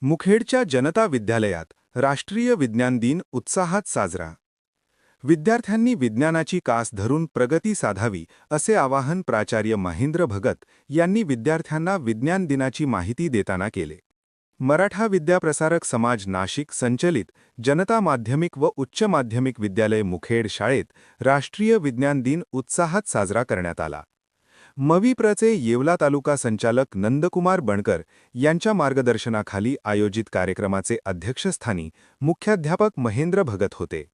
मुखेडच्या जनता विद्यालयात राष्ट्रीय विज्ञान दिन उत्साहात साजरा. विद्यार्थ्यांनी विज्ञानाची कास धरून प्रगती साधावी असे आवाहन प्राचार्य महेंद्र भगत यांनी विद्यार्थ्यांना विज्ञान दिनाची माहिती देताना केले. मराठा विद्याप्रसारक समाज नाशिक संचलित जनता माध्यमिक व उच्च माध्यमिक विद्यालय मुखेड शाळेत राष्ट्रीय विज्ञान दिन उत्साहात साजरा करण्यात आला. मविप्रचे येवला तालुका संचालक नंदकुमार बणकर यांच्या मार्गदर्शनाखाली आयोजित कार्यक्रमाचे अध्यक्षस्थानी मुख्याध्यापक महेंद्र भगत होते.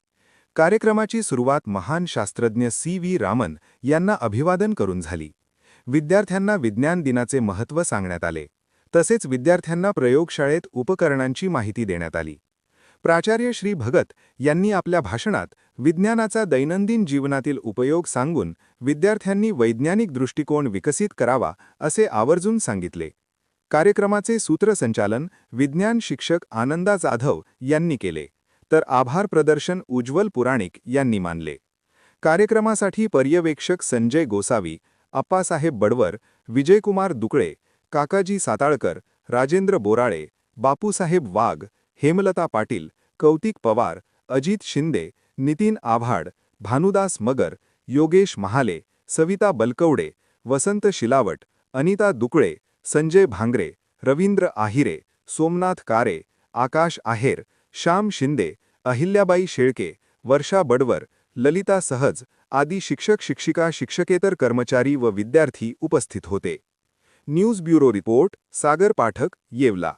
कार्यक्रमाची सुरुवात महान शास्त्रज्ञ सी.व्ही. रामन यांना अभिवादन करून झाली. विद्यार्थ्यांना विज्ञान दिनाचे महत्त्व सांगण्यात आले. तसेच विद्यार्थ्यांना प्रयोगशाळेत उपकरणांची माहिती देण्यात आली. प्राचार्य श्री भगत यांनी आपल्या भाषणात विज्ञानाचा दैनंदिन जीवनातील उपयोग सांगून विद्यार्थ्यांनी वैज्ञानिक दृष्टिकोन विकसित करावा असे आवर्जून सांगितले. कार्यक्रमाचे सूत्रसंचालन विज्ञान शिक्षक आनंदा जाधव यांनी केले, तर आभार प्रदर्शन उज्ज्वल पुराणिक यांनी मानले. कार्यक्रमासाठी पर्यवेक्षक संजय गोसावी, अप्पासाहेब बडवर, विजयकुमार दुकळे, काकाजी साताळकर, राजेंद्र बोराळे, बापूसाहेब वाघ, हेमलता पाटील, कौतिक पवार, अजित शिंदे, नितीन आभाड, भानुदास मगर, योगेश महाले, सविता बलकवडे, वसंत शिलावट, अनिता दुकळे, संजय भांगरे, रवींद्र आहिरे, सोमनाथ कारे, आकाश आहेर, श्याम शिंदे, अहिल्याबाई शेळके, वर्षा बडवर, ललिता सहज आदी शिक्षक शिक्षिका शिक्षकेतर कर्मचारी व विद्यार्थी उपस्थित होते. न्यूज ब्युरो रिपोर्ट सागर पाठक, येवला.